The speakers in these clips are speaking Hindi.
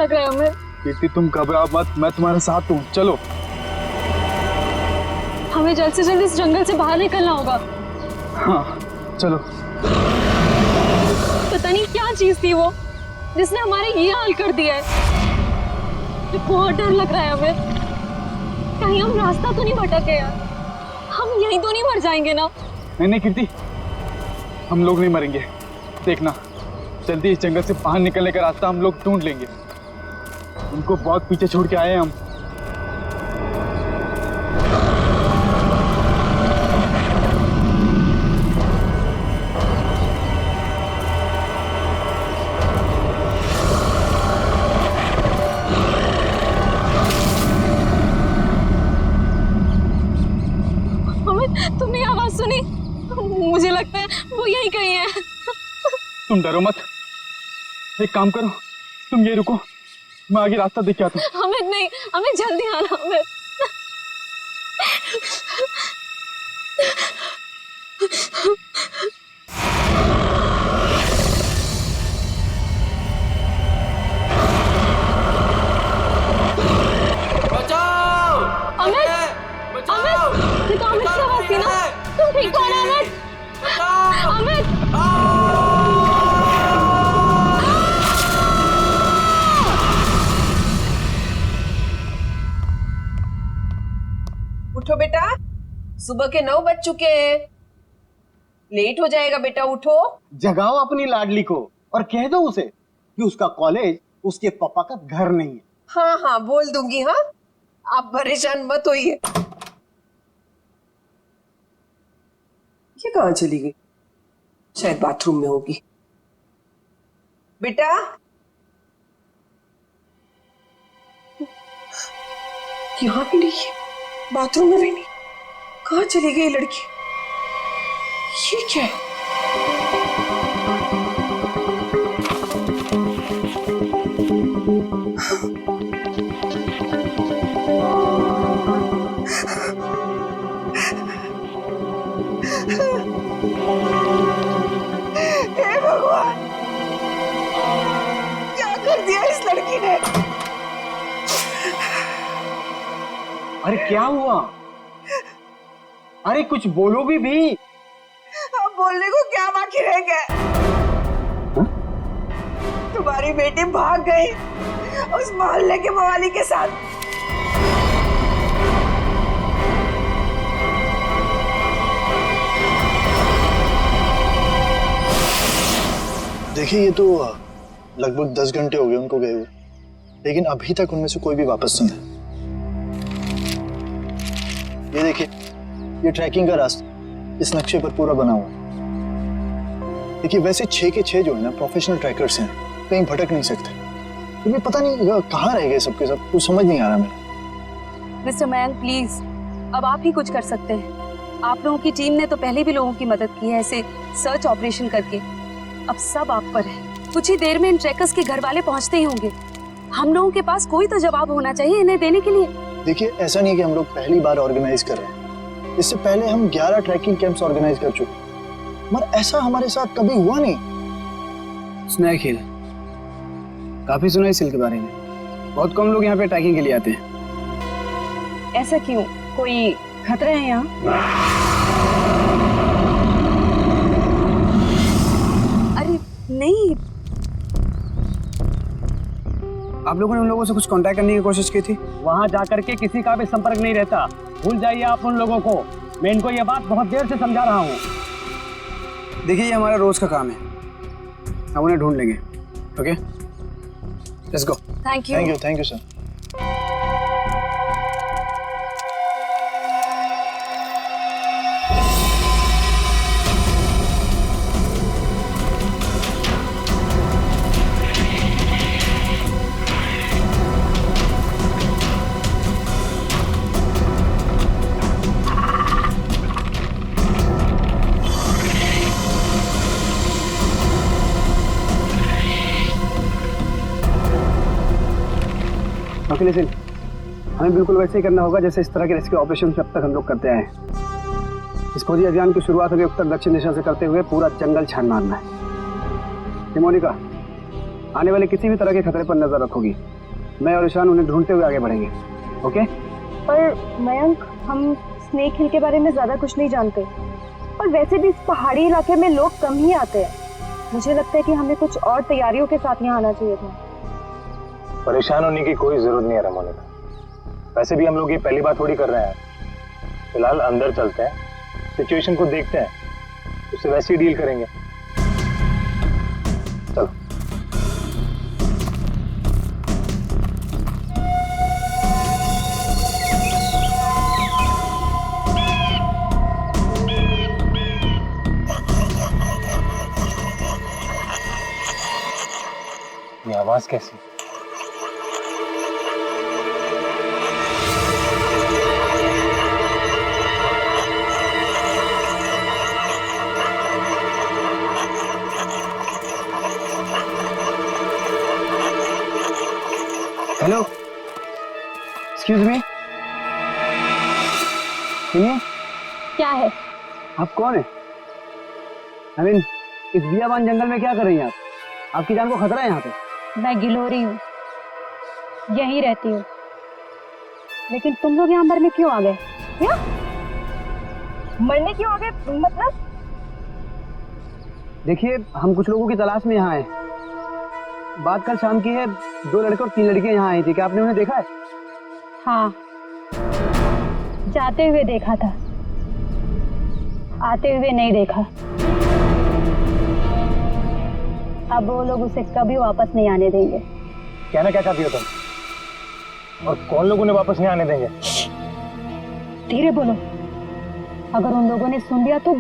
लग रहा है हमें। कीर्ति तुम घबराओ मत, मैं तुम्हारे साथ हूँ, चलो। हमें जल्द से जल्द इस जंगल से बाहर निकलना होगा। हाँ चलो। पता नहीं क्या चीज थी वो जिसने हमारे ये हाल कर दिया है। बहुत डर लग रहा है हमें, कहीं हम रास्ता तो नहीं भटके यार, हम यहीं तो नहीं मर जाएंगे ना। नहीं नहीं कीर्ति, हम लोग नहीं मरेंगे, देखना जल्दी इस जंगल से बाहर निकलने का रास्ता हम लोग ढूंढ लेंगे। उनको बहुत पीछे छोड़ के आए हैं हम। तुमने आवाज सुनी? मुझे लगता है वो यहीं कहीं है। तुम डरो मत, एक काम करो, तुम ये रुको, मैं आगे रास्ता देख के आता हूँ। हमें नहीं, हमें जल्दी आना। हमें बचाओ! अमित, अमित, ये तो अमित की आवाज थी ना? तुम ठीक हो ना अमित? अमित, उठो बेटा, सुबह के 9 बज चुके हैं, लेट हो जाएगा बेटा, उठो। जगाओ अपनी लाडली को और कह दो उसे कि उसका कॉलेज उसके पापा का घर नहीं है। हाँ हाँ बोल दूंगी। हाँ आप परेशान मत होइए। ये कहाँ चली गई? शायद बाथरूम में होगी। बेटा यहाँ भी नहीं है, बाथरूम में भी नहीं, कहाँ चली गई लड़की? ये क्या है? हे भगवान, क्या कर दिया इस लड़की ने? अरे क्या हुआ? अरे कुछ बोलो भी। अब बोलने को क्या बाकी रह गया? तुम्हारी बेटी भाग गई उस मोहल्ले के मवाली के साथ। देखिए, ये तो लगभग 10 घंटे हो गए उनको गए हुए, लेकिन अभी तक उनमें से कोई भी वापस नहीं है। ये देखिए, ये ट्रैकिंग का रास्ता इस नक्शे पर पूरा बना हुआ है। देखिए, वैसे 6 के 6 जो है ना प्रोफेशनल ट्रैकर्स हैं, कहीं भटक नहीं सकते। तुम्हें पता नहीं कहाँ रह गए सबके सब, कुछ समझ नहीं आ रहा मेरे। मिस्टर मयंक प्लीज, अब आप ही कुछ कर सकते हैं। आप लोगों की टीम ने तो पहले भी लोगों की मदद की है ऐसे सर्च ऑपरेशन करके, अब सब आप पर है। कुछ ही देर में इन ट्रैकर्स के घर वाले पहुंचते ही होंगे। हम लोगों के पास कोई तो जवाब होना चाहिए इन्हें देने के लिए। देखिए, ऐसा नहीं कि हम लोग पहली बार ऑर्गेनाइज कर रहे हैं, इससे पहले हम 11 ट्रैकिंग कैंप्स ऑर्गेनाइज कर चुके, मगर ऐसा हमारे साथ कभी हुआ नहीं। स्नैक हिल, काफी सुना इस हिल के बारे में, बहुत कम लोग यहाँ पे ट्रैकिंग के लिए आते हैं। ऐसा क्यों, कोई खतरा है यहाँ? अरे नहीं, आप लोगों ने उन लोगों से कुछ कांटेक्ट करने की कोशिश की थी? वहां जाकर के किसी का भी संपर्क नहीं रहता, भूल जाइए आप उन लोगों को। मैं इनको ये बात बहुत देर से समझा रहा हूँ। देखिए, ये हमारा रोज का काम है, हम उन्हें ढूंढ लेंगे। Okay, let's go. Thank you. Thank you sir. लेकिन हमें बिल्कुल वैसे ही करना होगा जैसे इस तरह के रेस्क्यू ऑपरेशन जब तक हम लोग करते आए हैं। इस फौजी अभियान की शुरुआत हमें उत्तर दक्षिण दिशा से करते हुए पूरा जंगल छान मारना है। मोनिका, आने वाले किसी भी तरह के खतरे पर नजर रखोगी। मैं और ईशान उन्हें ढूंढते हुए आगे बढ़ेंगे। ओके? पर मयंक, हम स्नेक हिल के बारे में ज्यादा कुछ नहीं जानते और वैसे भी इस पहाड़ी इलाके में लोग कम ही आते हैं। मुझे लगता है कि हमें कुछ और तैयारियों के साथ यहाँ आना चाहिए था। परेशान होने की कोई जरूरत नहीं है रमोनिका। वैसे भी हम लोग ये पहली बार थोड़ी कर रहे हैं। फिलहाल अंदर चलते हैं, सिचुएशन को देखते हैं, उससे वैसे ही डील करेंगे। चलो। ये आवाज कैसी? हेलो, एक्सक्यूज मी, सुनिए। क्या है? आप कौन है? आई मीन, इस बियाबान जंगल में क्या कर रही हैं आप? आपकी जान को खतरा है यहाँ पे। मैं गिलोरी हूँ, यहीं रहती हूँ। लेकिन तुम लोग यहाँ मरने क्यों आ गए? क्या मरने क्यों आ गए? मतलब देखिए, हम कुछ लोगों की तलाश में यहाँ आए। बात कल शाम की है, 2 लड़के और 3 लड़कियां यहाँ आई थी। क्या आपने उन्हें देखा है? हाँ, जाते हुए देखा था, आते हुए नहीं देखा। अब वो लोग उसे कभी वापस नहीं आने देंगे। कहना क्या चाहती हो तुम? और कौन लोग उन्हें वापस नहीं आने देंगे? धीरे बोलो, अगर उन लोगों ने सुन लिया तो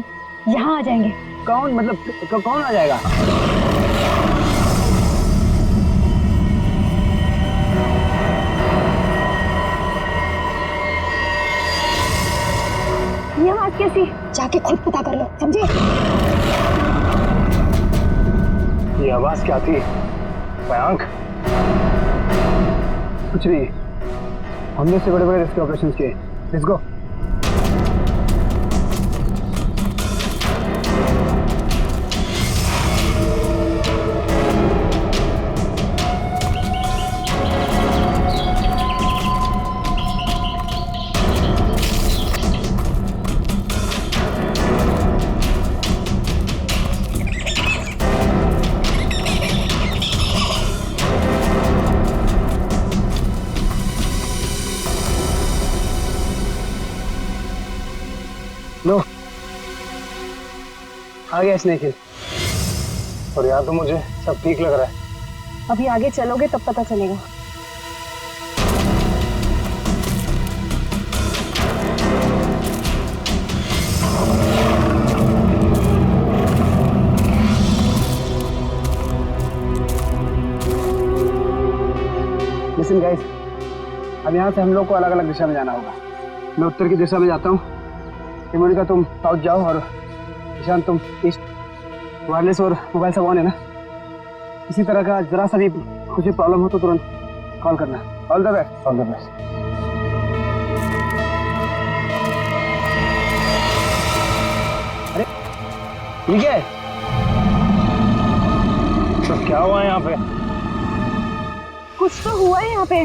यहाँ आ जाएंगे। कौन? मतलब कौन आ जाएगा? ये आवाज कैसी? जाके खुद पता कर लो, समझे? ये आवाज क्या थी मयंक? कुछ नहीं, हमने इससे बड़े बड़े रेस्क्यू ऑपरेशन किए। Let's go. लो, आ गया स्नेक हिल। और यहाँ तो मुझे सब ठीक लग रहा है। अभी आगे चलोगे तब पता चलेगा। लिसन गाइस, अब यहाँ से हम लोग को अलग अलग दिशा में जाना होगा। मैं उत्तर की दिशा में जाता हूँ, मोनिका तुम साउथ जाओ और ईशान तुम ईस्ट। वायरलेस और मोबाइल सब ऑन है ना? इसी तरह का जरा सा भी कुछ भी प्रॉब्लम हो तो तुरंत कॉल करना। All the best. All the best. अरे ठीक है, तो क्या हुआ यहाँ पे? कुछ तो हुआ है यहाँ पे।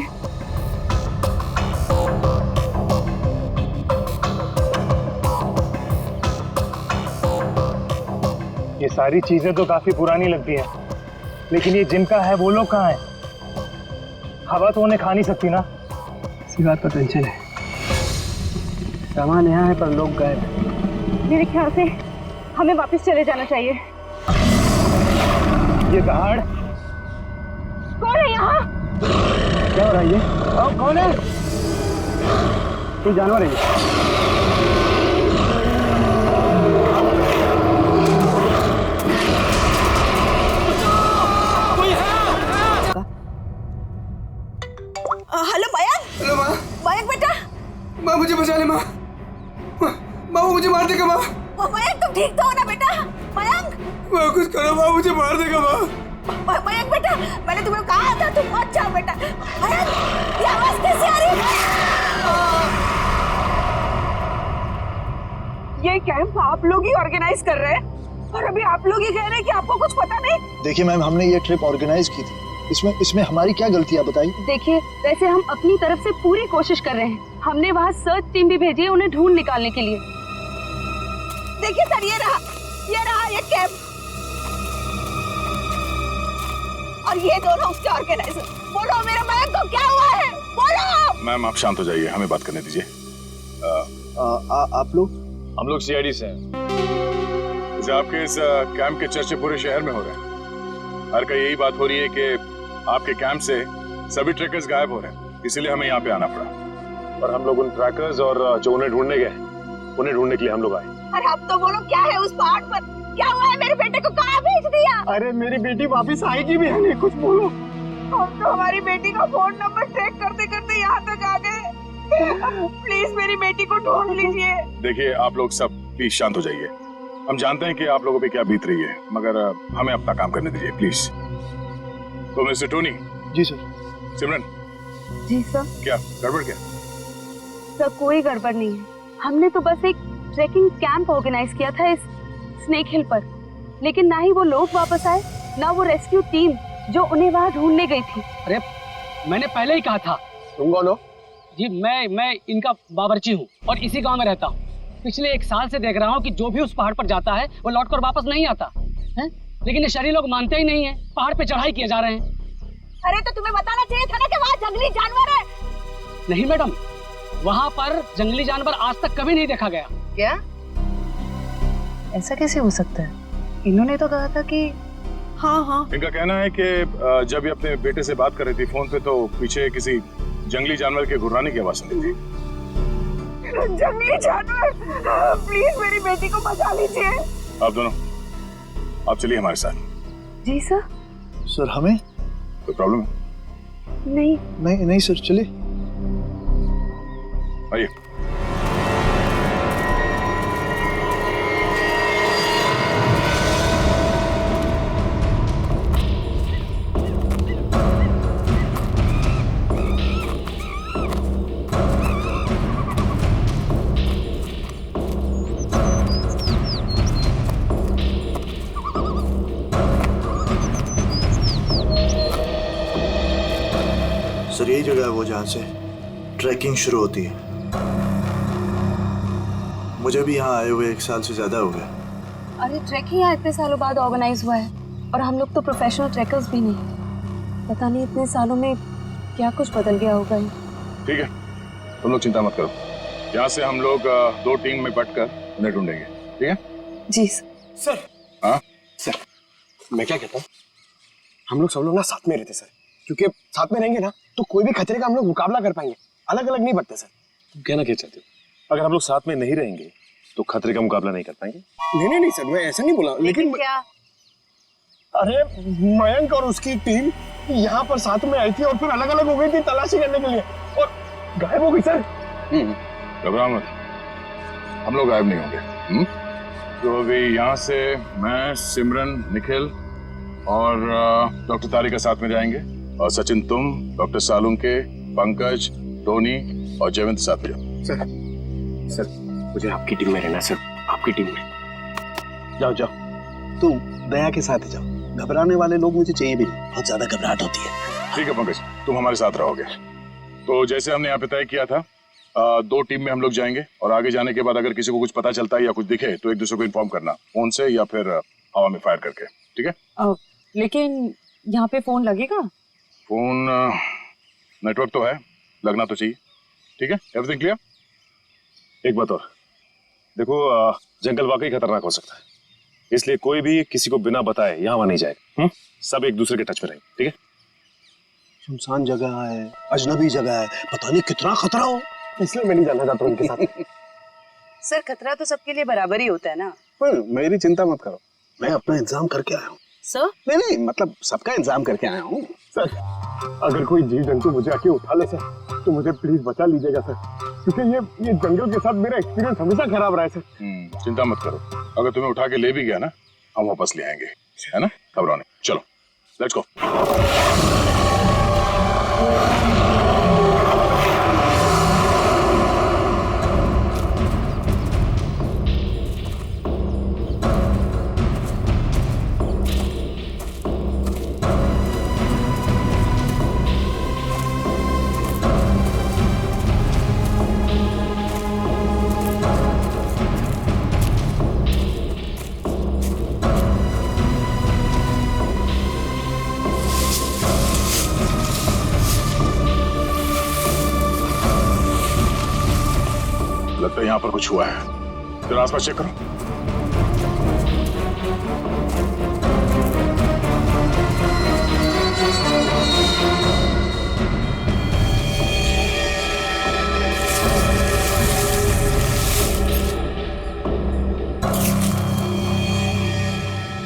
ये सारी चीजें तो काफी पुरानी लगती हैं, लेकिन ये जिनका है वो लोग कहाँ हैं? हवा तो उन्हें खा नहीं सकती ना? इसी बात का टेंशन है। सामान यहाँ है पर लोग गायब। मेरे ख्याल से हमें वापस चले जाना चाहिए। ये दहाड़ कौन है यहाँ? क्या हो रहा है ये? कौन है? कोई जानवर है ये? हेलो मयंक। हेलो माँ। मयंक बेटा। माँ मुझे बचा ले माँ। माँ वो मुझे मार देगा माँ। मयंक तुम ठीक तो हो ना बेटा? मयंक। माँ कुछ करो माँ, मुझे मार देगा माँ। मयंक बेटा, मैंने तुम्हें कहा था तुम मत जाओ बेटा। मयंक, ये आवाज कैसे आ रही है? ये कैंप आप लोग ही ऑर्गेनाइज कर रहे हैं? और अभी आप लोग ये कह रहे हैं कि आपको कुछ पता नहीं। देखिए मैम, हमने ये ट्रिप ऑर्गेनाइज की थी, इसमें हमारी क्या गलती है बताइए। देखिए, वैसे हम अपनी तरफ से पूरी कोशिश कर रहे हैं। हमने वहाँ सर्च टीम भी भेजी है उन्हें ढूंढ निकालने के लिए। देखिए सर, ये रहा ये कैंप और ये दोनों उसके ऑर्गेनाइजर। बोलो मेरे मयंक को क्या हुआ है, बोलो। मैम आप शांत हो जाइए, हमें बात करने दीजिए। आप लोग? हम लोग सीआईडी से हैं। जैसे आपके इस कैंप के चर्चे पूरे शहर में हो रहे हैं। हर कहीं यही बात हो रही है कि आपके कैंप से सभी ट्रैकर्स गायब हो रहे हैं, इसीलिए हमें यहाँ पे आना पड़ा। और हम लोग उन ट्रैकर्स और जो उन्हें ढूंढने गए, उन्हें ढूंढने के लिए हम लोग आए। अरे अब तो बोलो, क्या है उस पहाड़ पर, क्या हुआ है, मेरे बेटे को कहाँ भेज दिया? अरे मेरी बेटी वापस आएगी भी नहीं, कुछ बोलो। हम तो हमारी बेटी का फोन नंबर ट्रैक करते करते यहाँ तक आ गए। प्लीज मेरी बेटी को ढूंढ लीजिए। देखिए आप लोग सब प्लीज शांत हो जाइए। हम जानते हैं कि आप लोगों पे क्या बीत रही है, मगर हमें अपना काम करने दीजिए प्लीज। तो मिस्टर टोनी। जी सर। सिमरन। जी सर। क्या गड़बड़ क्या? सर कोई गड़बड़ नहीं है। हमने तो बस एक ट्रैकिंग कैंप ऑर्गेनाइज किया था इस स्नेक हिल पर, लेकिन ना ही वो लोग वापस आए, ना वो रेस्क्यू टीम जो उन्हें वहाँ ढूंढने गई थी। अरे मैंने पहले ही कहा था। तुम कौन हो? जी मैं इनका बावर्ची हूँ और इसी गांव में रहता हूँ। पिछले 1 साल से देख रहा हूँ कि जो भी उस पहाड़ पर जाता है वो लौटकर वापस नहीं आता है, लेकिन ये शहरी लोग मानते ही नहीं है। पहाड़ पे चढ़ाई किए जा रहे हैं। अरे तो तुम्हें बताना चाहिए था ना कि वहाँ जंगली जानवर है। नहीं मैडम, वहाँ पर जंगली जानवर आज तक कभी नहीं देखा गया। क्या? ऐसा कैसे हो सकता है? इन्होंने तो कहा था कि हाँ। इनका कहना है कि जब ये अपने बेटे से बात कर रही थी फोन पे, तो पीछे किसी जंगली जानवर के गुर्राने की आवाज सुनी थी। जंगली जानवर, प्लीज मेरी बेटी को बचा लीजिए। आप दोनों आप चलिए हमारे साथ। जी सर। सर हमें कोई प्रॉब्लम है? नहीं सर, चलिए। आइए। सर यही जगह है वो जहाँ से ट्रैकिंग शुरू होती है। मुझे भी यहाँ आए हुए 1 साल से ज्यादा हो गया। अरे ट्रैकिंग यहाँ इतने सालों बाद ऑर्गेनाइज हुआ है और हम लोग तो प्रोफेशनल ट्रैकर्स भी नहीं। पता नहीं इतने सालों में क्या कुछ बदल गया होगा। ठीक है, तुम लोग चिंता मत करो। यहाँ से हम लोग 2 टीम में बंटकर उन्हें ढूंढेंगे, ठीक है? जी सर। हाँ सर, मैं क्या कहता हूँ, हम लोग सब लोग ना साथ में रहते सर, क्योंकि साथ में रहेंगे ना तो कोई भी खतरे का हम लोग मुकाबला कर पाएंगे। अलग अलग नहीं बढ़ते सर। तुम कहना क्या चाहते हो? अगर हम लोग साथ में नहीं रहेंगे तो खतरे का मुकाबला नहीं कर पाएंगे। नहीं सर, मैं ऐसा नहीं बोला, लेकिन क्या? अरे मयंक और उसकी टीम यहाँ पर साथ में आई थी और फिर अलग अलग हो गई थी तलाशी करने के लिए और गायब हो गई सर। घबराओ मत, हम लोग गायब नहीं होंगे। तो अभी यहाँ से मैं, सिमरन, निखिल और डॉक्टर तारिका साथ में जाएंगे, और सचिन तुम, डॉक्टर सालुंके, पंकज, टोनी और जयवंत साथ में जाओ। सर मुझे आपकी टीम में रहना सर, आपकी टीम में। जाओ तुम दया के साथ जाओ, घबराने वाले लोग मुझे चाहिए भी नहीं, बहुत ज्यादा घबराहट होती है। ठीक है पंकज, तुम हमारे साथ रहोगे। तो जैसे हमने यहाँ पे तय किया था, 2 टीम में हम लोग जाएंगे और आगे जाने के बाद अगर किसी को कुछ पता चलता है या कुछ दिखे तो एक दूसरे को इन्फॉर्म करना, फोन से या फिर हवा में फायर करके, ठीक है? लेकिन यहाँ पे फोन लगेगा? फोन नेटवर्क तो है, लगना तो चाहिए। ठीक है, एवरीथिंग क्लियर? एक बात और देखो, जंगल वाकई खतरनाक हो सकता है, इसलिए कोई भी किसी को बिना बताए यहाँ नहीं जाएगा। सब एक दूसरे के टच में रहेंगे, ठीक है? सुनसान जगह है, अजनबी जगह है, पता नहीं कितना खतरा हो, इसलिए मैं नहीं जाना चाहता उनके साथ। सर खतरा तो सबके लिए बराबर ही होता है ना। पर मेरी चिंता मत करो, मैं अपना इंतजाम करके आया हूँ। सर? नहीं मतलब सबका इंतजाम करके आया हूँ सर। अगर कोई जीव जंतु मुझे आके उठा ले सर तो मुझे प्लीज बचा लीजिएगा सर, क्योंकि ये जंगल के साथ मेरा एक्सपीरियंस हमेशा खराब रहा है सर। चिंता मत करो, अगर तुम्हें उठा के ले भी गया ना, हम वापस ले आएंगे, है ना? घबराओ नहीं, चलो लेट्स गो। लगता है यहाँ पर कुछ हुआ है। जरा आसपास चेक करो।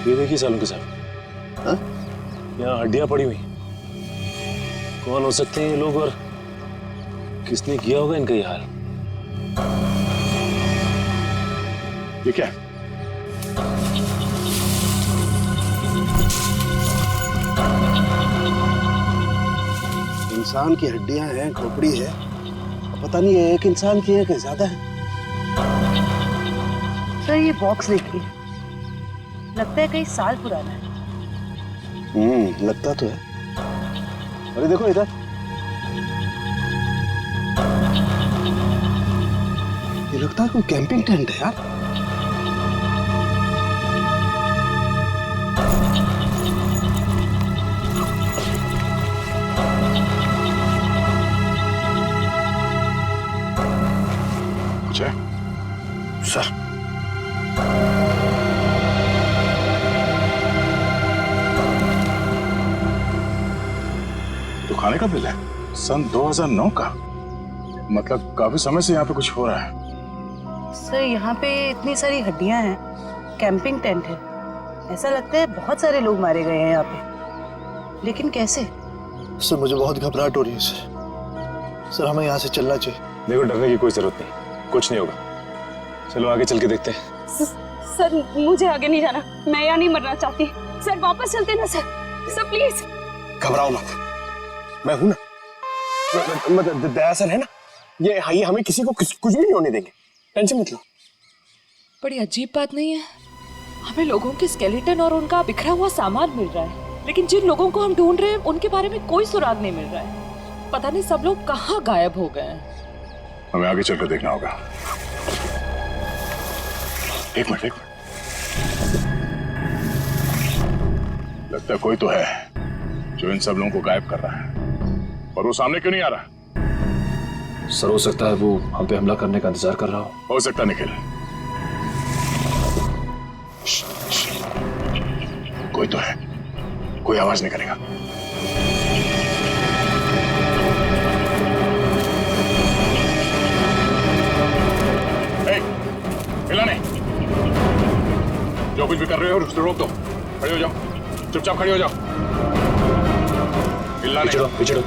ये देखिए सालों के साथ, हाँ? यहाँ हड्डियां पड़ी हुई। कौन हो सकते हैं ये लोग और किसने किया होगा इनका ये हाल? ये क्या है? इंसान की हड्डियां हैं, खोपड़ी है, पता नहीं है एक इंसान की है कि ज्यादा है। सर ये बॉक्स देखिए, लगता है कई साल पुराना है। लगता तो है। अरे देखो इधर, ये लगता है कोई कैंपिंग टेंट है यार। कुछ है? सर तो खाने का बिल है सन 2009 का। मतलब काफी समय से यहाँ पे कुछ हो रहा है। सर यहाँ पे इतनी सारी हड्डियां हैं, कैंपिंग टेंट है, ऐसा लगता है बहुत सारे लोग मारे गए हैं यहाँ पे। लेकिन कैसे? सर मुझे बहुत घबराहट हो रही है सर हमें यहाँ से चलना चाहिए। देखो डरने की कोई जरूरत नहीं, कुछ नहीं होगा। चलो आगे चल के देखते हैं। सर मुझे आगे नहीं जाना, मैं यहाँ नहीं मरना चाहती। सर वापस चलते ना सर प्लीज। घबराओ मत, मैं हूं ना। मतलब दया सर है ना, ये हमें किसी को कुछ भी नहीं होने देंगे, टेंशन मत लो। बड़ी अजीब बात नहीं है, हमें लोगों के स्केलेटन और उनका बिखरा हुआ सामान मिल रहा है, लेकिन जिन लोगों को हम ढूंढ रहे हैं उनके बारे में कोई सुराग नहीं मिल रहा है। पता नहीं सब लोग कहाँ गायब हो गए हैं। हमें आगे चलकर देखना होगा। एक मिनट। लगता है कोई तो है जो इन सब लोगों को गायब कर रहा है, और वो सामने क्यों नहीं आ रहा? सर हो सकता है वो हम पे हमला करने का इंतजार कर रहा हो सकता निखिल। कोई तो है, कोई आवाज नहीं करेगा। हिला नहीं, जो कुछ भी कर रहे हो उसको रोक दो। खड़े हो जाओ, चुपचाप खड़े हो जाओ। हिलना नहीं। पिछड़ो।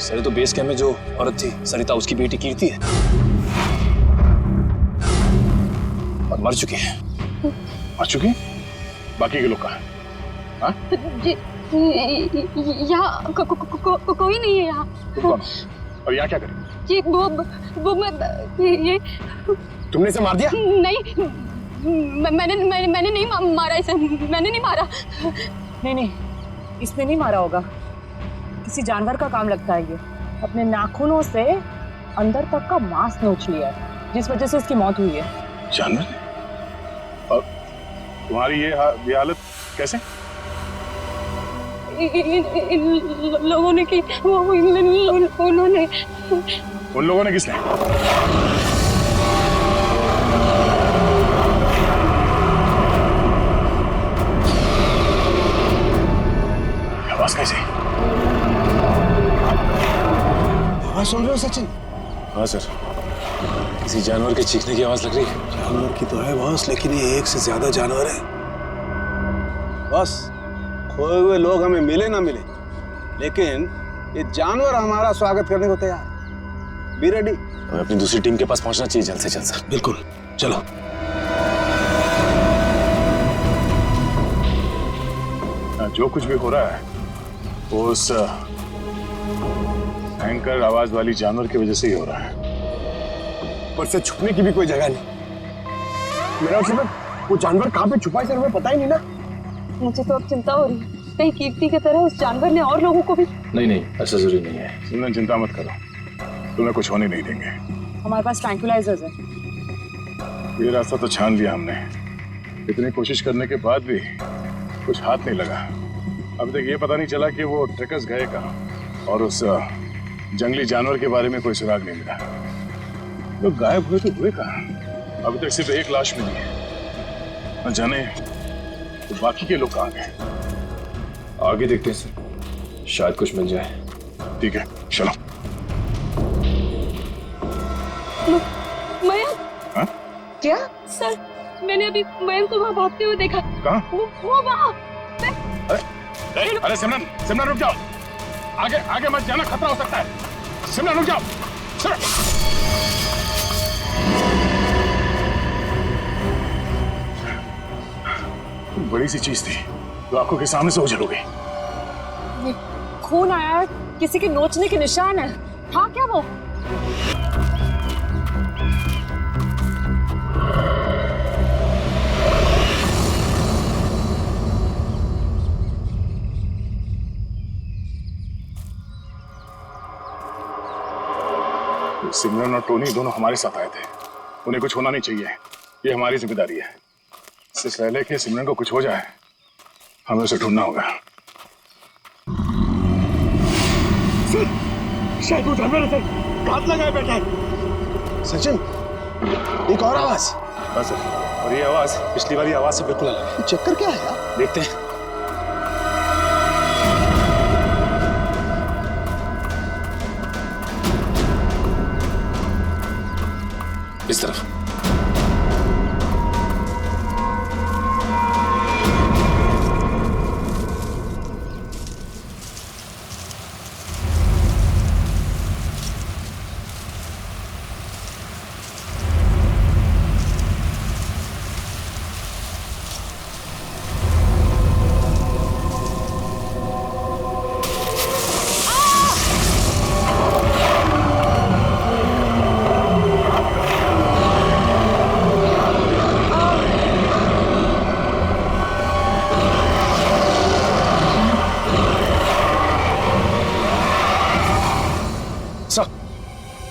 सर तो बेस कैंप में जो औरत थी सरिता, उसकी बेटी कीर्ति है और मर चुकी है। मर चुकी है? बाकी के लोग कहाँ हैं? हाँ? यहाँ कोई नहीं है यहाँ। तुम कौन? और यहाँ क्या करें? ये वो ये तुमने इसे मार दिया? नहीं, मैंने नहीं मारा इसे, मैंने नहीं मारा। नहीं, इसने नहीं मारा होगा, किसी जानवर का काम लगता है। ये अपने नाखूनों से अंदर तक का मांस नोच लिया है, जिस वजह से इसकी मौत हुई है। जानवर? और तुम्हारी ये हालत कैसे? इन लोगों ने की, उन्होंने। उन लोगों ने किसने? आवाज कैसे? आवाज सुन रहे हो सचिन? हाँ सर, किसी जानवर के चीखने की आवाज लग रही है। जानवर की तो है बॉस, लेकिन ये एक से ज्यादा जानवर है बॉस। खोए हुए लोग हमें मिले ना मिले, लेकिन ये जानवर हमारा स्वागत करने को तैयार। Be ready. हमें अपनी दूसरी टीम के पास पहुंचना चाहिए जल्द से जल्द सर। बिल्कुल, चलो। जो कुछ भी हो रहा है वो उस भयंकर आवाज वाली जानवर की वजह से ही हो रहा है। पर से छुपने की भी कोई जगह नहीं। मेरा मतलब वो जानवर कहाँ पे छुपा है सर, हमें पता ही नहीं ना। मुझे तो अब चिंता हो रही है, कहीं कीर्ति की तरह उस जानवर ने और लोगों को भी। नहीं, ऐसा जरूरी नहीं है। तुमने चिंता मत करो, तुम्हें कुछ होने नहीं देंगे। हमारे पास ट्रैंक्विलाइजर्स है। ये रास्ता तो छान लिया हमने, इतनी कोशिश करने के बाद भी कुछ हाथ नहीं लगा। अभी तक ये पता नहीं चला कि वो ट्रैकर्स गए कहाँ और उस जंगली जानवर के बारे में कोई सुराग नहीं मिला। लोग गायब हुए तो हुए कहाँ? अभी तक सिर्फ एक लाश मिली है, न जाने तो बाकी के लोग कहाँ गए। आगे देखते हैं सर, शायद कुछ मिल जाए। ठीक है, चलो। मयंक। हाँ? क्या? सर, मैंने अभी मयंक को वहाँ भागते हुए देखा। कहाँ? वो वहाँ। अरे सिमरन, सिमरन रुक जाओ, आगे आगे मत जाना, खतरा हो सकता है। सिमरन रुक जाओ, सिमरन। बड़ी सी चीज थी जो आंखों के सामने से ओझल हो गई। खून आया है, किसी के नोचने के निशान है। हाँ क्या वो? सिमरन और टोनी दोनों हमारे साथ आए थे, उन्हें कुछ होना नहीं चाहिए, ये हमारी जिम्मेदारी है। इससे पहले कि सिमरन को कुछ हो जाए, हमें उसे ढूंढना होगा। शायद वो जानवर है, घात लगाए बैठा है। सचिन, एक और आवाज। बस सर, और ये आवाज पिछली वाली आवाज से बिल्कुल अलग है। चक्कर क्या है यार? देखते हैं। इस तरफ।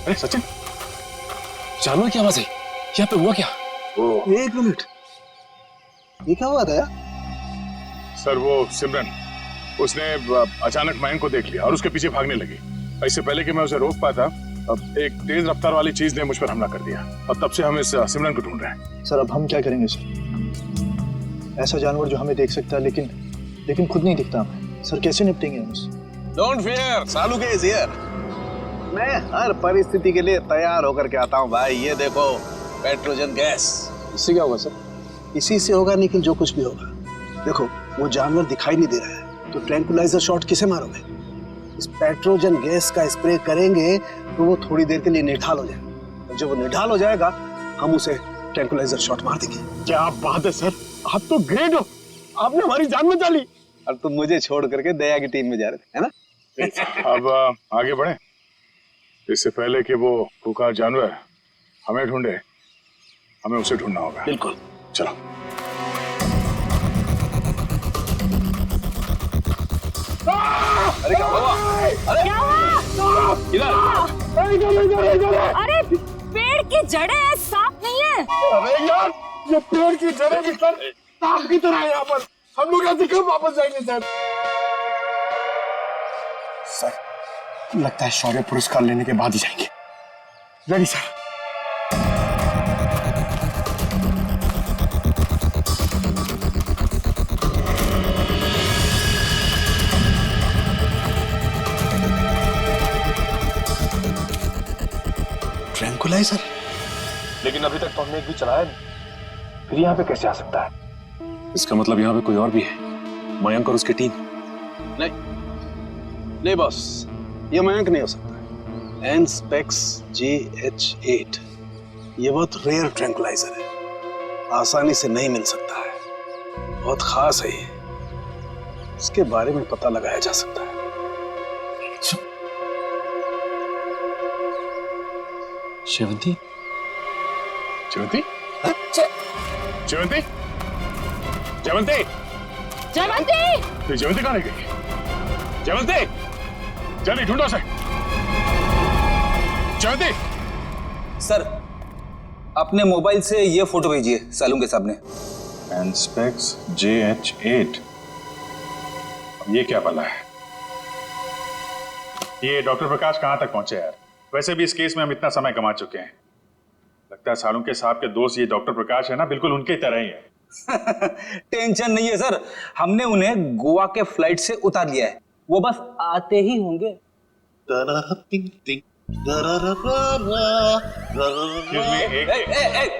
अरे सचिन, जानवर की आवाज है, यहाँ पे हुआ क्या? एक मिनट, ये क्या हुआ था यार? सर वो सिमरन, उसने अचानक मयंक को देख लिया और उसके पीछे भागने लगी। इससे पहले कि मैं उसे रोक पाता, अब एक तेज रफ्तार वाली चीज ने मुझ पर हमला कर दिया और तब से हम इस सिमरन को ढूंढ रहे हैं। सर अब हम क्या करेंगे सर? ऐसा जानवर जो हमें देख सकता है लेकिन खुद नहीं दिखता हमें। सर कैसे निपटेंगे हम उससे? डोंट फियर, सालू के इज हियर। मैं हर परिस्थिति के लिए तैयार होकर के आता हूँ भाई। ये देखो, पेट्रोजन गैस। इससे क्या होगा सर? इसी से होगा निखिल, जो कुछ भी होगा। देखो, वो जानवर दिखाई नहीं दे रहा है, तो ट्रैंकुलाइजर शॉट किसे मारोगे? इस पेट्रोजन गैस का स्प्रे करेंगे तो वो थोड़ी देर के लिए निढाल हो जाएगा, और जब वो निढाल हो जाएगा हम उसे ट्रैंकुलाइजर शॉट मार देंगे। क्या बात है सर, आप तो ग्रेट हो, आपने हमारी जान बचा ली। और तुम मुझे छोड़ करके दया की टीम में जा रहे थे, है ना? अब आगे बढ़े, इससे पहले कि वो पुकार जानवर हमें ढूंढे, हमें उसे ढूंढना होगा। बिल्कुल, चलो। अरे क्या हुआ? अरे क्या हुआ? इधर। अरे पेड़ की जड़ें हैं, सांप नहीं है। अरे यार, ये पेड़ की जड़ें भी सर सांप की तरह है यहाँ पर। हम लोग ऐसे क्यों वापस जाएंगे सर? सर लगता है शौर्य पुरस्कार लेने के बाद ही जाएंगे। Ready sir. ट्रैंकुलाइजर? लेकिन अभी तक तो हमने एक भी चलाया नहीं, फिर यहाँ पे कैसे आ सकता है? इसका मतलब यहाँ पे कोई और भी है, मयंक और उसकी टीम। नहीं बॉस, ये मयंक नहीं हो सकता। एनस्पेक्स GH8 ये बहुत रेयर ट्रैंकुलाइजर है, आसानी से नहीं मिल सकता है, बहुत खास है ये। इसके बारे में पता लगाया जा सकता है। शेवंती? जयवंती? जयवंती? जयवंती? जयवंती! तो जयवंती कहाँ रह गई? जयवंती! जल्दी ढूंढो उसे। जयवंती! सर, अपने मोबाइल से ये फोटो भेजिए सालू के सामने। एनस्पेक्स JH8। ये क्या भला है? ये डॉक्टर प्रकाश कहाँ तक पहुंचे यार? वैसे भी इस केस में हम इतना समय कमा चुके हैं। लगता है सालुंके साहब के दोस्त ये डॉक्टर प्रकाश है ना, बिल्कुल उनके तरह ही है। टेंशन नहीं है सर, हमने उन्हें गोवा के फ्लाइट से उतार लिया है, वो बस आते ही होंगे।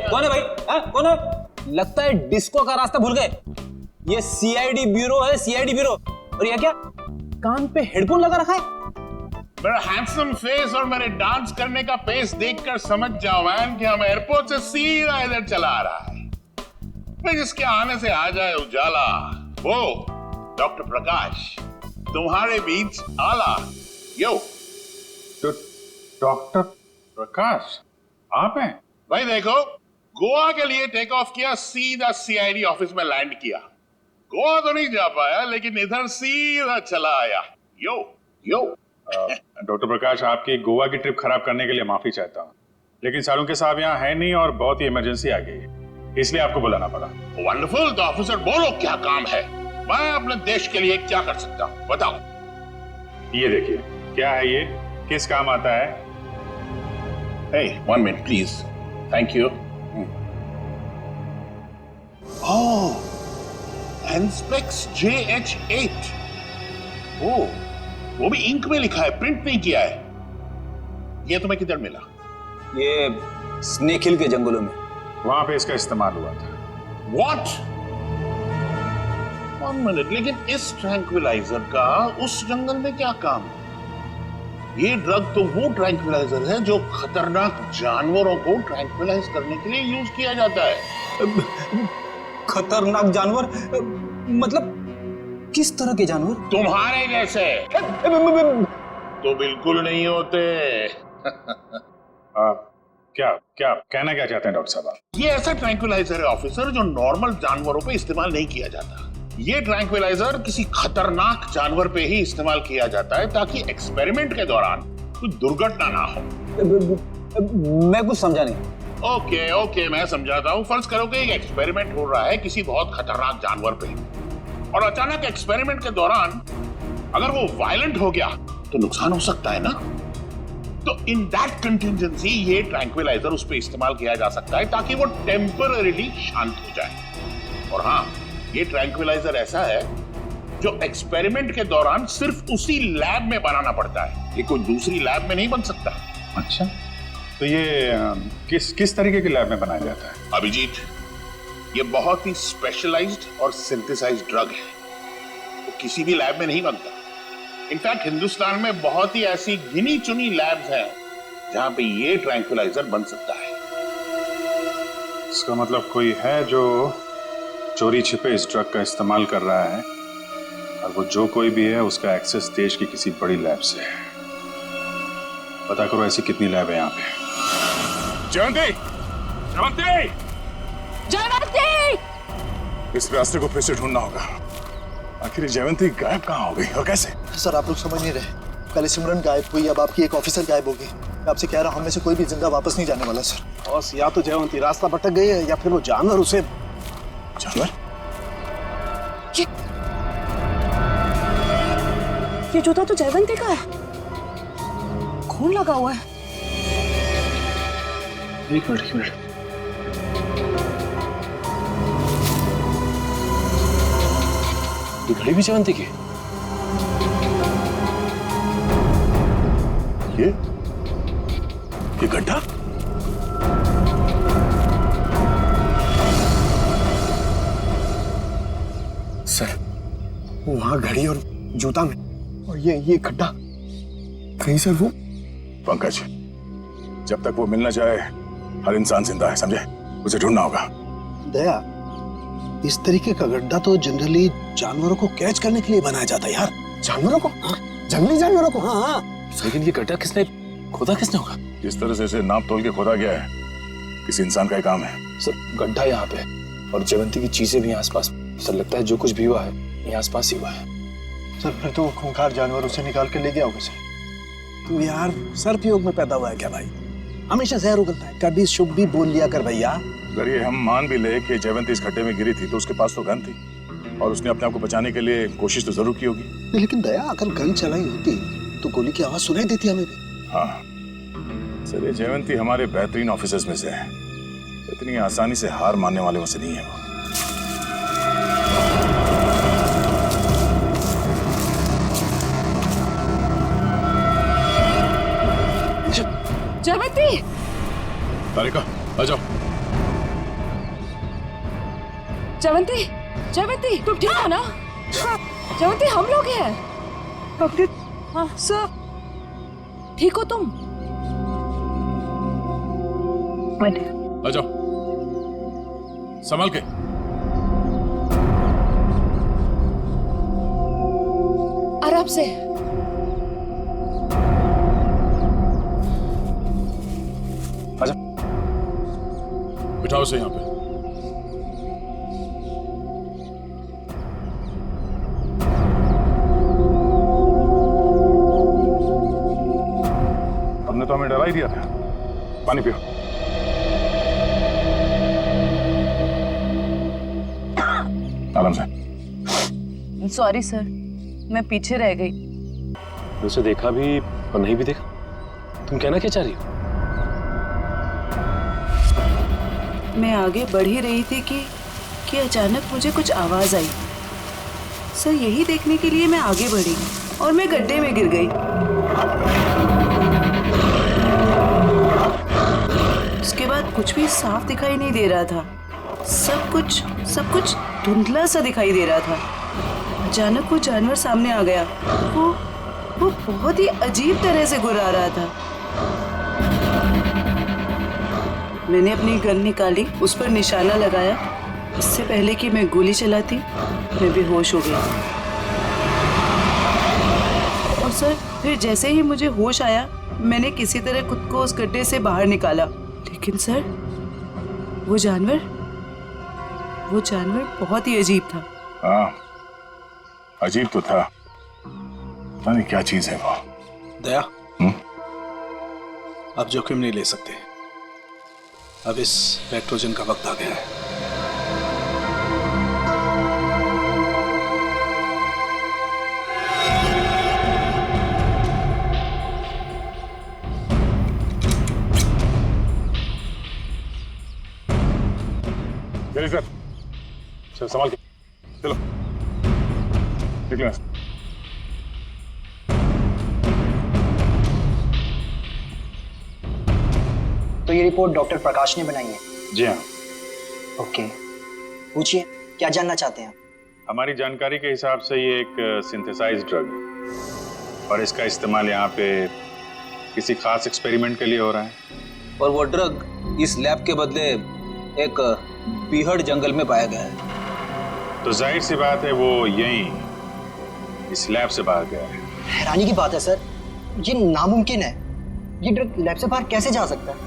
कौन है भाई? कौन है? लगता है डिस्को का रास्ता भूल गए। ये सीआईडी ब्यूरो है, सीआईडी ब्यूरो। और ये क्या कान पे हेडफोन लगा रखा है? मेरा हैंडसम फेस और मेरे डांस करने का पेस देखकर समझ जाओ मैन कि हम एयरपोर्ट से सीधा इधर चला आ रहा है। फिर जिसके आने से आ जाए उजाला, वो डॉक्टर प्रकाश तुम्हारे बीच आला। यो तो डॉक्टर प्रकाश आप हैं? भाई देखो, गोवा के लिए टेक ऑफ किया, सीधा सीआईडी ऑफिस में लैंड किया। गोवा तो नहीं जा पाया, लेकिन इधर सीधा चला आया। यो यो डॉक्टर प्रकाश, आपकी गोवा की ट्रिप खराब करने के लिए माफी चाहता हूँ, लेकिन सालुंके साहब यहाँ है नहीं और बहुत ही इमरजेंसी आ गई है, इसलिए आपको बुलाना पड़ा। वंडरफुल। तो ऑफिसर बोलो क्या काम है? मैं अपने देश के लिए क्या कर सकता हूँ, बताओ। ये देखिए, क्या है ये, किस काम आता है? Hey, 1 minute please. Thank you. Oh, Anspex JH8. Oh, वो भी इंक में लिखा है, प्रिंट नहीं किया है। ये तुम्हें किधर मिला? ये स्नेक हिल के जंगलों में, वहां पे इसका इस्तेमाल हुआ था। What? 1 minute, लेकिन इस ट्रैंक्विलाइजर का उस जंगल में क्या काम? ये ड्रग तो वो ट्रैंक्विलाइजर है जो खतरनाक जानवरों को ट्रैंक्विलाइज करने के लिए यूज किया जाता है। खतरनाक जानवर मतलब किस तरह के जानवर? तुम्हारे जैसे तो बिल्कुल नहीं होते। क्या क्या कहना क्या चाहते हैं डॉक्टर साहब? ये ऐसा ट्रैंक्विलाइजर है ऑफिसर जो नॉर्मल जानवरों पे इस्तेमाल नहीं किया जाता। ये ट्रैंक्विलाइजर किसी खतरनाक जानवर पे ही इस्तेमाल किया जाता है ताकि एक्सपेरिमेंट के दौरान कोई दुर्घटना ना हो। मैं कुछ समझा नहीं। ओके, मैं समझाता हूँ। फर्ज करो कि एक एक्सपेरिमेंट हो रहा है किसी बहुत खतरनाक जानवर पे, और अचानक एक्सपेरिमेंट के दौरान अगर वो वायलेंट हो गया तो नुकसान हो सकता है ना। तो इन दैट कंटिजेंसी ये ट्रैंक्विलाइजर उस पे इस्तेमाल किया जा सकता है ताकि वो टेम्पररीली शांत हो जाए। और हाँ, ये ट्रैंक्विलाइजर ऐसा है जो एक्सपेरिमेंट के दौरान सिर्फ उसी लैब में बनाना पड़ता है, ये कोई दूसरी लैब में नहीं बन सकता। अच्छा, तो ये किस तरीके की लैब में बनाया जाता है? अभिजीत, ये बहुत ही स्पेशलाइज्ड और सिंथेसाइज्ड ड्रग है, वो किसी भी लैब में नहीं बनता। इनफैक्ट हिंदुस्तान में बहुत ही ऐसी गिनी चुनी लैब्स हैं जहां पे ये ट्रैंक्विलाइजर बन सकता है। इसका मतलब कोई है जो चोरी छिपे इस ड्रग का इस्तेमाल कर रहा है, और वो जो कोई भी है उसका एक्सेस देश की किसी बड़ी लैब से है। पता करो ऐसी कितनी लैब है यहाँ पे। जयंती! इस रास्ते को फिर से ढूंढना होगा। आखिर जयंती गायब कहाँ हो गई और कैसे? सर, आप लोग समझ नहीं रहे। पहले सिमरन गायब हुई, अब आपकी एक ऑफिसर गायब होगी। मैं आपसे कह रहा हूँ, हम में से कोई भी जिंदा वापस नहीं जाने वाला सर। बस या तो जयवंती रास्ता भटक गई है या फिर वो जानवर उसे। जानवर? ये जूता तो जयवंती का है, खून लगा हुआ है। एक मिनट। ये घड़ी भी जयवंती की? ये गड्ढा? सर, वहां घड़ी और जूता में, और ये गड्ढा कहीं सर वो। पंकज, जब तक वो मिल न जाए हर इंसान जिंदा है, समझे? उसे ढूंढना होगा। दया, इस तरीके का गड्ढा तो जनरली जानवरों को कैच करने के लिए बनाया जाता है यार। जानवरों को? हाँ, जंगली जानवरों को। हाँ। लेकिन ये गड्ढा किसने खोदा होगा? जिस तरह से इसे नाप तोल के खोदा गया है, किसी इंसान का ही काम है। सर, गड्ढा यहाँ पे और जयवंती की चीजें भी आसपास। सर, लगता है जो कुछ भी हुआ है यहाँ आसपास ही हुआ है। सर, फिर तो खूंखार जानवर उसे निकाल के ले गया होगा सर। तू यार सर्पयोग में पैदा हुआ है क्या भाई? हमेशा जहर उगलता है, कभी शुभ भी बोल लिया कर भैया। अगर ये हम मान भी ले कि जयवंती इस गड्ढे में गिरी थी तो उसके पास तो गन थी। और उसने अपने आप को बचाने के लिए कोशिश तो जरूर की होगी। नहीं, लेकिन दया अगर गन चलाई होती तो गोली की आवाज सुनाई देती हमें भी। हाँ सर, ये जयवंती हमारे बेहतरीन ऑफिसर्स में से है, इतनी आसानी से हार मानने वाले में से नहीं है वो। जयवंती, तारिका आ जाओ। जयवंती, जयवंती तुम ठीक हो ना? जयवंती हम लोग हैं। हाँ सर, ठीक हो तुम? आ जाओ, संभाल के। आराम से। आजा, बिठाओ से यहाँ पे। हमने तो हमें डरा ही दिया था। पानी पियो। आराम से। सॉरी सर, मैं पीछे रह गई। उसे देखा भी और नहीं भी देखा। तुम कहना क्या चाह रही हो? मैं आगे बढ़ ही रही थी कि अचानक मुझे कुछ आवाज आई। सर यही देखने के लिए मैं आगे बढ़ी और मैं गड्ढे में गिर गई। उसके बाद कुछ भी साफ दिखाई नहीं दे रहा था। सब कुछ धुंधला सा दिखाई दे रहा था। अचानक वो जानवर सामने आ गया। वो बहुत ही अजीब तरह से गुर्रा रहा था। मैंने अपनी गन निकाली, उस पर निशाना लगाया। इससे पहले कि मैं गोली चलाती, मैं बेहोश हो गई। और सर फिर जैसे ही मुझे होश आया, मैंने किसी तरह खुद को उस गड्ढे से बाहर निकाला। लेकिन सर वो जानवर बहुत ही अजीब था। हाँ, अजीब तो था। पता नहीं क्या चीज है वो। दया, अब जोखिम नहीं ले सकते। अब इस पेट्रोजन का वक्त आ गया है। सर, चल संभाल के चलो, निकलो। तो ये रिपोर्ट डॉक्टर प्रकाश ने बनाई है? जी हाँ। ओके, पूछिए क्या जानना चाहते हैं? हमारी जानकारी के हिसाब से ये एक सिंथेसाइज्ड ड्रग है और इसका इस्तेमाल यहाँ पे किसी खास एक्सपेरिमेंट के लिए हो रहा है। और वो ड्रग इस लैब के बदले एक बीहड़ जंगल में पाया गया है। तो जाहिर सी बात है वो यहीं इस लैब से बाहर गया है। हैरानी की बात है सर, ये नामुमकिन है। ये ड्रग लैब से बाहर कैसे जा सकता है?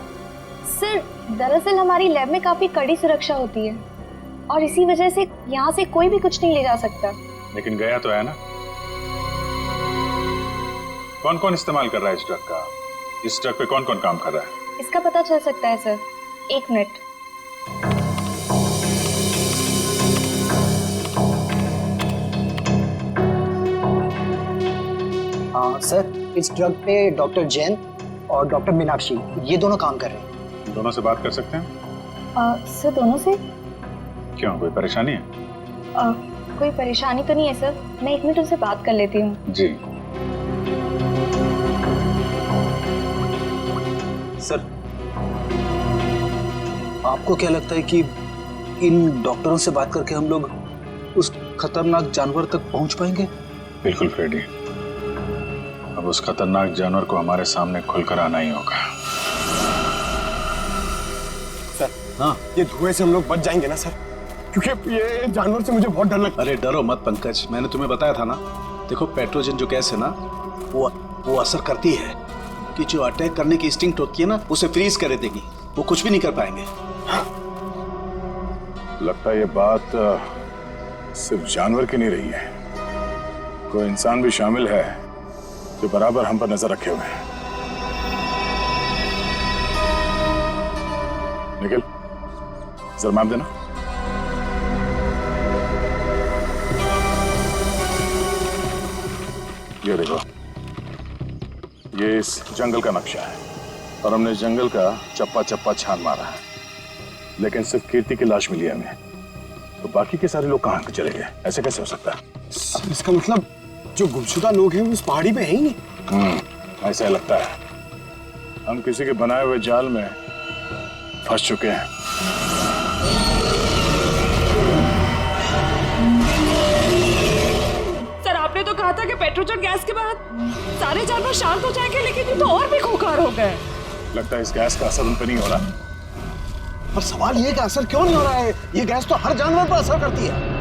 सर दरअसल हमारी लैब में काफी कड़ी सुरक्षा होती है और इसी वजह से यहाँ से कोई भी कुछ नहीं ले जा सकता। लेकिन गया तो है ना। कौन कौन इस्तेमाल कर रहा है इस ड्रग का? इस ड्रग पे कौन कौन काम कर रहा है? इसका पता चल सकता है सर। 1 मिनट। सर इस ड्रग पे डॉक्टर जैन और डॉक्टर मीनाक्षी ये दोनों काम कर रहे हैं। दोनों से बात कर सकते हैं? सर दोनों से? क्यों, कोई परेशानी है? कोई परेशानी तो नहीं है सर, मैं 1 मिनट उनसे बात कर लेती हूँ। जी सर, आपको क्या लगता है कि इन डॉक्टरों से बात करके हम लोग उस खतरनाक जानवर तक पहुंच पाएंगे? बिल्कुल फ्रेडी, अब उस खतरनाक जानवर को हमारे सामने खुलकर आना ही होगा। सर, हाँ, ये धुएं से हम लोग बच जाएंगे ना सर? क्योंकि ये जानवर से मुझे बहुत डर लगता है। अरे डरो मत पंकज, मैंने तुम्हें बताया था ना। देखो पेट्रोजन जो गैस है ना, वो असर करती है कि जो अटैक करने की इंस्टिंक्ट होती है ना, उसे फ्रीज कर देगी। वो कुछ भी नहीं कर पाएंगे। लगता है ये बात सिर्फ जानवर की नहीं रही है, कोई इंसान भी शामिल है जो बराबर हम पर नजर रखे हुए हैं। निखिल, जरा माप देना। ये देखो, ये इस जंगल का नक्शा है और हमने इस जंगल का चप्पा चप्पा छान मारा है, लेकिन सिर्फ कीर्ति की लाश मिली है हमें। तो बाकी के सारे लोग कहाँ चले गए? ऐसे कैसे हो सकता है? सर, इसका मतलब जो गुमशुदा लोग हैं वो उस पहाड़ी पे है ही नहीं। ऐसा लगता है हम किसी के बनाए हुए जाल में फंस चुके हैं। सर, आपने तो कहा था कि पेट्रोजन गैस के बाद सारे जानवर शांत हो जाएंगे, लेकिन ये तो और भी खूंखार हो गए। लगता है इस गैस का असर उन पर नहीं हो रहा। पर सवाल ये कि असर क्यों नहीं हो रहा है? ये गैस तो हर जानवर पर असर करती है।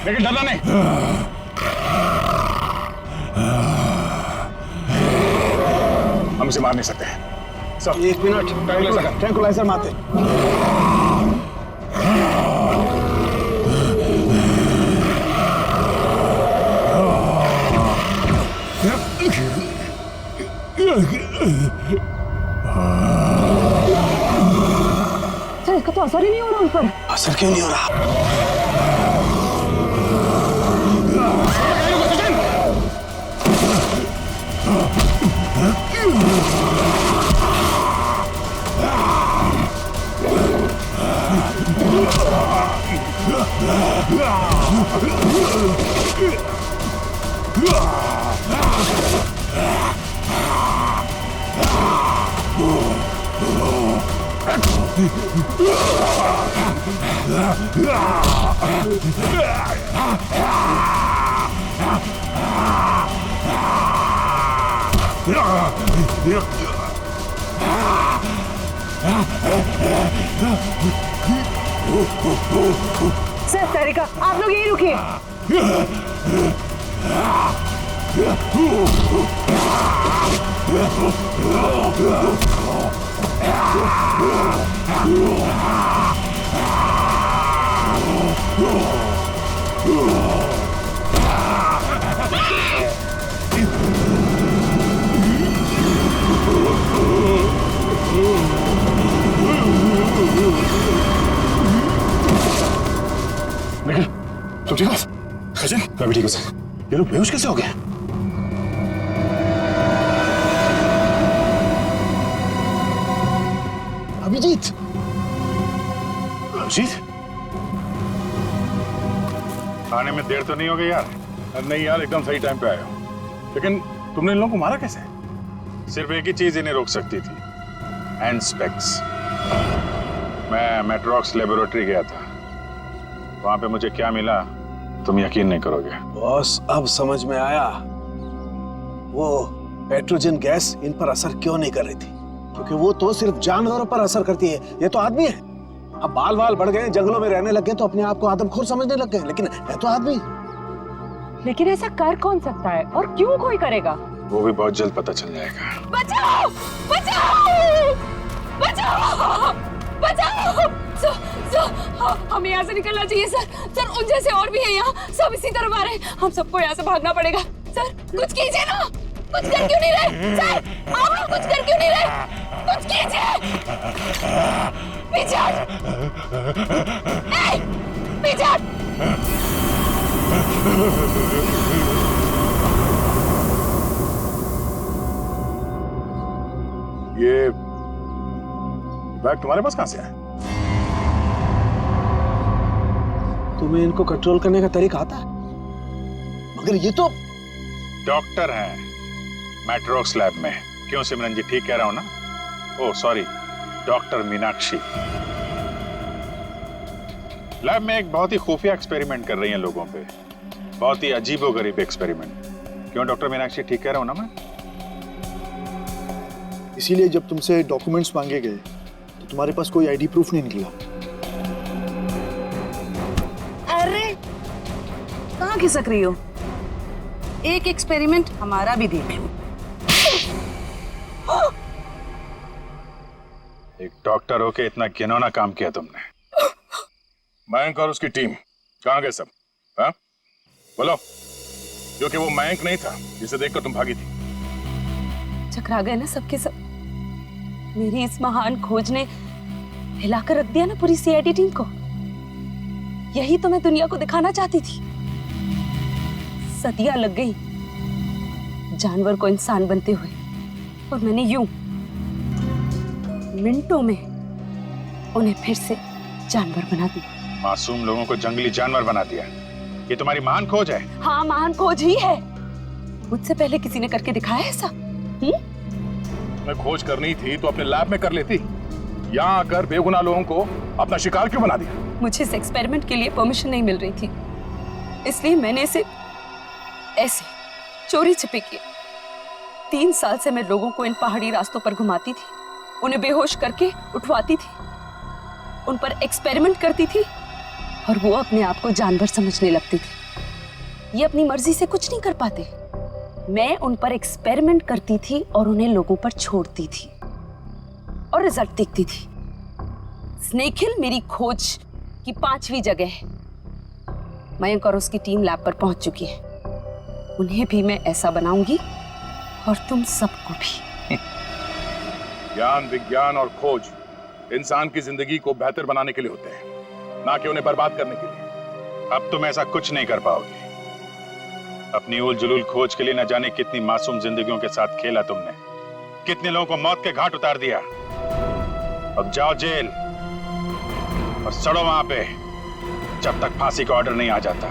लेकिन डरना नहीं। हम इसे मार नहीं सकते। सब 1 मिनट, ट्रैंकुलाइजर मारते। सर, इसका तो असर ही नहीं हो रहा उन पर। असर क्यों नहीं हो रहा? सर, तारिका, आप लोग यहीं रुकिए। निखिल, तुम ठीक हो? खजन, मैं भी ठीक हूँ सर। ये लोग बेहोश कैसे हो गए? अभिजीत, अभिजीत, आने में देर तो नहीं हो गई यार? नहीं यार, एकदम सही टाइम पे आए हो। लेकिन तुमने इन लोगों को मारा कैसे? सिर्फ एक ही चीज इन्हें रोक सकती थी, हैंड स्पेक्स। मैं मेट्रोक्स लेबोरेटरी गया था, वहां पे मुझे क्या मिला तुम यकीन नहीं करोगे। बॉस, अब समझ में आया वो पेट्रोजन गैस इन पर असर क्यों नहीं कर रही थी। क्योंकि वो तो सिर्फ जानवरों पर असर करती है, ये तो आदमी है। अब बाल बाल बढ़ गए, जंगलों में रहने लग गए तो अपने आप को आदमखोर समझने लग गए, लेकिन है तो आदमी। लेकिन ऐसा कर कौन सकता है और क्यों कोई करेगा? वो भी बहुत जल्द पता चल जाएगा। बचाओ! बचाओ! बचाओ! बचाओ! हमें यहाँ से निकलना चाहिए सर। सर, उन जैसे और भी हैं यहाँ, सब इसी तरफ आ रहे हैं। हम सबको यहाँ से भागना पड़ेगा। सर, कुछ कीजिए ना। कुछ कर क्यों नहीं रहे? सर, आप लोग कुछ कर क्यों नहीं रहे? कुछ कीजिए। पीछे हट। पीछे हट। ये बैग तुम्हारे पास कहां से आया? तुम्हें इनको कंट्रोल करने का तरीका आता है? मगर ये तो डॉक्टर हैं मेट्रोक्स लैब में। क्यों सिमरन जी, ठीक कह रहा हूं ना? Oh sorry, doctor Meenakshi lab में एक बहुत ही खुफिया एक्सपेरिमेंट कर रही हैं लोगों पे, बहुत ही अजीबोगरीब एक्सपेरिमेंट। क्यों डॉक्टर मीनाक्षी, ठीक कह रहा हूं ना मैं? इसीलिए जब तुमसे डॉक्यूमेंट्स मांगे गए तो तुम्हारे पास कोई आईडी प्रूफ नहीं निकला। अरे, कहाँ खिसक रही हो? एक एक्सपेरिमेंट हमारा भी देख लो। एक डॉक्टर होके इतना घिनौना काम किया तुमने। मयंक और उसकी टीम कहाँ गए सब? हाँ बोलो, क्योंकि वो मयंक नहीं था जिसे देखकर तुम भागी थी। चकरा गए ना सबके सब। मेरी इस महान खोज ने हिलाकर रख दिया ना पूरी सीआईडी टीम को। यही तो मैं दुनिया को दिखाना चाहती थी। सदियां लग गई जानवर को इंसान बनते हुए, और मैंने यूं मिनटों में उन्हें फिर से जानवर बना दिया। मासूम लोगों को जंगली जानवर बना दिया। ये तुम्हारी महान खोज है? हाँ, महान खोज ही है। मुझसे पहले किसी ने करके दिखाया है ऐसा? मैं खोज करनी थी तो अपने लैब में कर लेती। यहाँ आकर बेगुनाह लोगों को अपना शिकार क्यों बना दिया? मुझे इस एक्सपेरिमेंट के लिए परमिशन नहीं मिल रही थी, इसलिए मैंने इसे ऐसे चोरी छिपे किया। 3 साल से मैं लोगों को इन पहाड़ी रास्तों पर घुमाती थी, उन्हें बेहोश करके उठवाती थी, उन पर एक्सपेरिमेंट करती थी, और वो अपने आप को जानवर समझने लगती थी। ये अपनी मर्जी से कुछ नहीं कर पाते। मैं उन पर एक्सपेरिमेंट करती थी और उन्हें लोगों पर छोड़ती थी, और रिजल्ट देखती थी। स्नेक हिल मेरी खोज की 5वीं जगह है। मयंक और उसकी टीम लैब पर पहुंच चुकी है। उन्हें भी मैं ऐसा बनाऊंगी, और तुम सबको भी। ज्ञान, विज्ञान और खोज इंसान की जिंदगी को बेहतर बनाने के लिए होते हैं, ना कि उन्हें बर्बाद करने के लिए। अब तुम ऐसा कुछ नहीं कर पाओगे। अपनी उल जुलूल खोज के लिए न जाने कितनी मासूम जिंदगियों के साथ खेला तुमने, कितने लोगों को मौत के घाट उतार दिया। अब जाओ जेल और सड़ो वहां पे, जब तक फांसी का ऑर्डर नहीं आ जाता।